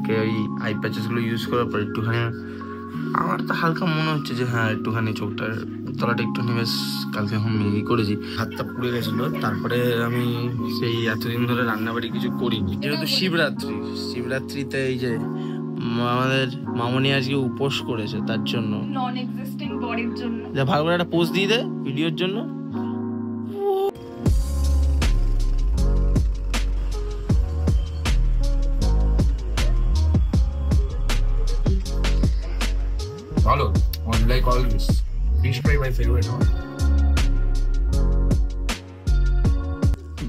কালকে ওই I প্যাচেসগুলো use করার পর একটুখানি আমার তো হালকা মনে হচ্ছে যে হ্যাঁ একটুখানি চোখটার তলাটা একটুখানি বেশ কালকে এখন মেয়ে করেছি, হাতটা পুড়ে গেছিলো। তারপরে আমি সেই এতদিন ধরে রান্নাবাড়ি কিছু করিনি, যেহেতু শিবরাত্রিতে এই যে আমাদের মামনি আজকে উপোস করেছে, তার জন্য নন এক্সিস্টিং বডির জন্য যা ভালো করে একটা পোস্ট দিয়ে দে ভিডিওর জন্য। Follow on like always. Fish fry my favorite one.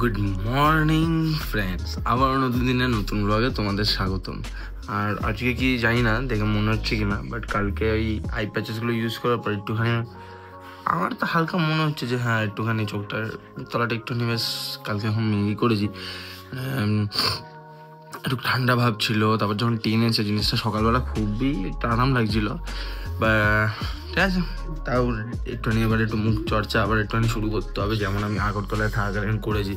Good morning friends, আবার নতুন দিনের নতুন ব্লগে তোমাদের স্বাগতম। আর আজকে কি জানি না দেখে মনে হচ্ছে কিনা, বাট কালকে ওই আই প্যাচেসগুলো ইউজ করার পর একটুখানি আমার তো হালকা মনে হচ্ছে যে হ্যাঁ একটুখানি চোখটার তলাটা একটুখানি বেশ কালকে এখন মেয়ে করেছি, একটু ঠান্ডা ভাব ছিল। তারপর যখন টেনেছে জিনিসটা সকালবেলা খুবই একটু আরাম লাগছিল, বা ঠিক আছে তাও একটুখানি এবার একটু মুখ চর্চা আবার একটুখানি শুরু করতে হবে, যেমন আমি আগরতলায় থাকাকালীন করেছি।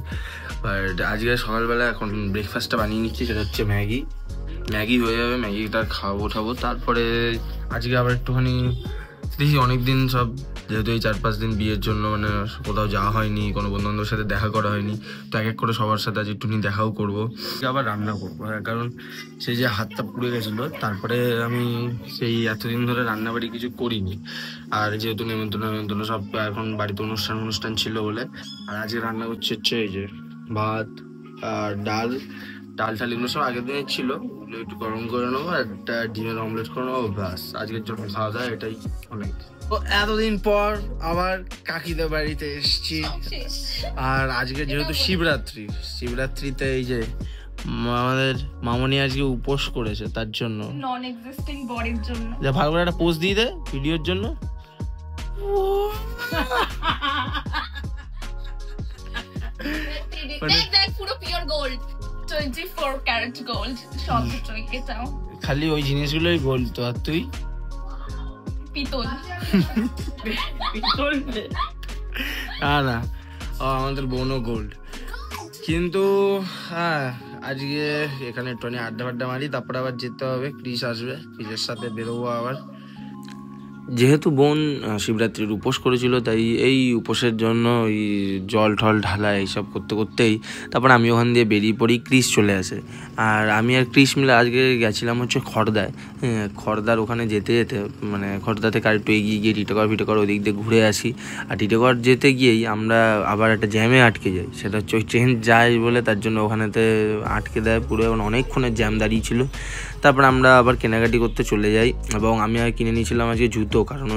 বাট আজকে সকালবেলা এখন ব্রেকফাস্টটা বানিয়ে নিচ্ছি, সেটা হচ্ছে ম্যাগি হয়ে যাবে, ম্যাগিটা খাবো। তারপরে আজকে আবার একটুখানি দেখি অনেকদিন সব, যেহেতু এই 4-5 দিন বিয়ের জন্য মানে কোথাও যাওয়া হয়নি, কোনো বন্ধুবান্ধবের সাথে দেখা করা হয়নি, তো এক এক করে সবার সাথে আজ একটুখানি দেখাও করবো, আবার রান্না করবো। কারণ সেই যে হাতটা পুড়ে গেছিলো, তারপরে আমি সেই এতদিন ধরে রান্নাবাড়ি কিছু করিনি। আর যেহেতু নেমন্তন্ন সব এখন বাড়িতে অনুষ্ঠান ছিল বলে, আর আজকে রান্না করছে হচ্ছে এই যে ভাত আর ডাল এগুলো সব আগের দিনের ছিল, ওগুলো একটু গরম করে নেবো, একটা ডিমের অমলেট করে নেবো, ব্যাস আজকের জন্য খাওয়া দাওয়া এটাই অনেক। তো এতদিন পর আবার কাকিদের বাড়িতে এসেছি, আর আজকে যেহেতু শিবরাত্রিতে এই যে আমাদের মামনি আজকে উপোস করেছে, তার জন্য নন এক্সিস্টিং বডির জন্য যা ভালো করে একটা পোস্ট দিয়ে দে ভিডিওর জন্য। পুরো পিওর গোল্ড, 24 ক্যারেট গোল্ড সব এটাও খালি ওই জিনিসগুলোই গোল্ড, তো আর তুই পিতল। না আমাদের বোনও গোল্ড। কিন্তু হ্যাঁ আজকে এখানে একটু আড্ডা মারি, তারপরে আবার যেতে হবে, ক্রিস আসবে, ক্রিসের সাথে বেরোবো আবার। যেহেতু বোন শিবরাত্রির উপোস করেছিল, তাই এই উপোসের জন্য ওই জল ঠল ঢালা এইসব করতেই তারপর আমি ওখান দিয়ে বেরিয়ে পড়ি, ক্রিস চলে আসে। আর আমি আর ক্রিস মিলে আজকে গেছিলাম হচ্ছে খড়দায়। খড়দার ওখানে যেতে মানে খড়দা থেকে আর একটু এগিয়ে গিয়ে টিটেগড় ওদিক দিয়ে ঘুরে আসি। আর টিটেগড় যেতে গিয়েই আমরা আবার একটা জ্যামে আটকে যাই, সেটা হচ্ছে ওই ট্রেন যায় বলে, তার জন্য ওখানেতে আটকে দেয় পুরো, অনেকক্ষণের জ্যাম দাঁড়িয়ে ছিল। তারপর আমরা আবার কেনাকাটি করতে চলে যাই, এবং আমি আর কিনে নিয়েছিলাম আজকে জুতো, কারণ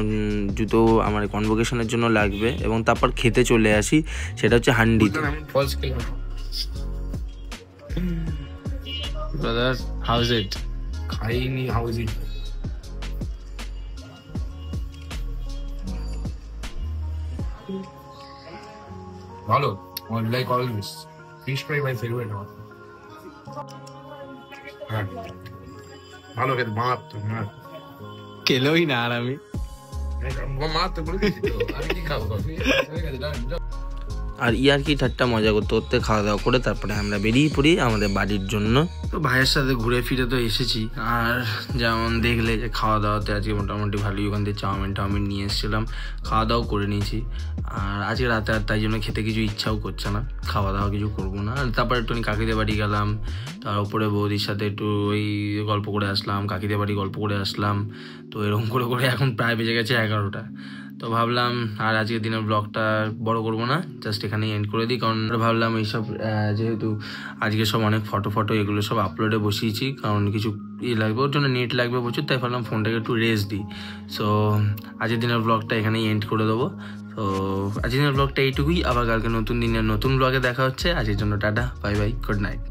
জুতো আমার কনভোকেশনের জন্য লাগবে। এবং তারপর খেতে চলে আসি, সেটা হচ্ছে হান্ডিতে। Brother how is it? খাইনি, হাউ ইজ ইট? ভালো, like always. Fish fry my favorite one. হ্যাঁ ভালো খেতে, মারাত্মক। খেলোই না, আর আমি মারাত্মক বলে দিচ্ছি তো, আমি কি খাবো? আর ইয়ার কি ঠাট্টা মজা করতে খাওয়া দাওয়া করে তারপরে আমরা বেরিয়ে পড়ি আমাদের বাড়ির জন্য। তো ভাইয়ের সাথে ঘুরে ফিরে তো এসেছি, আর যেমন দেখলে যে খাওয়া দাওয়াতে আজকে মোটামুটি ভালোই, ওখান থেকে চাউমিন নিয়ে এসেছিলাম, খাওয়া দাওয়া করে নিয়েছি। আর আজকে রাতে আর তাই জন্য খেতে কিছু ইচ্ছাও করছে না, খাওয়া দাওয়া কিছু করবো না। আর তারপর একটুখানি কাকিদের বাড়ি গেলাম, তার উপরে বৌদির সাথে একটু ওই গল্প করে আসলাম, কাকিদের বাড়ি গল্প করে আসলাম। তো এরকম করে এখন প্রায় বেজে গেছে 11টা। তো ভাবলাম আর আজকের দিনের ব্লগটা বড় করবো না, জাস্ট এখানেই এন্ড করে দিই। কারণ ভাবলাম এইসব যেহেতু আজকে সব অনেক ফটো এগুলো সব আপলোডে বসিয়েছি, কারণ কিছু লাগবে, ওর জন্য নেট লাগবে প্রচুর, তাই ভাবলাম ফোনটাকে একটু রেস্ট দিই। সো আজকের দিনের ব্লগটা এখানেই এন্ড করে দেবো। তো আজকের দিনের ব্লগটা এইটুকুই, আবার কালকে নতুন দিনের নতুন ব্লগে দেখা হচ্ছে। আজকের জন্য tata, bye bye, good night.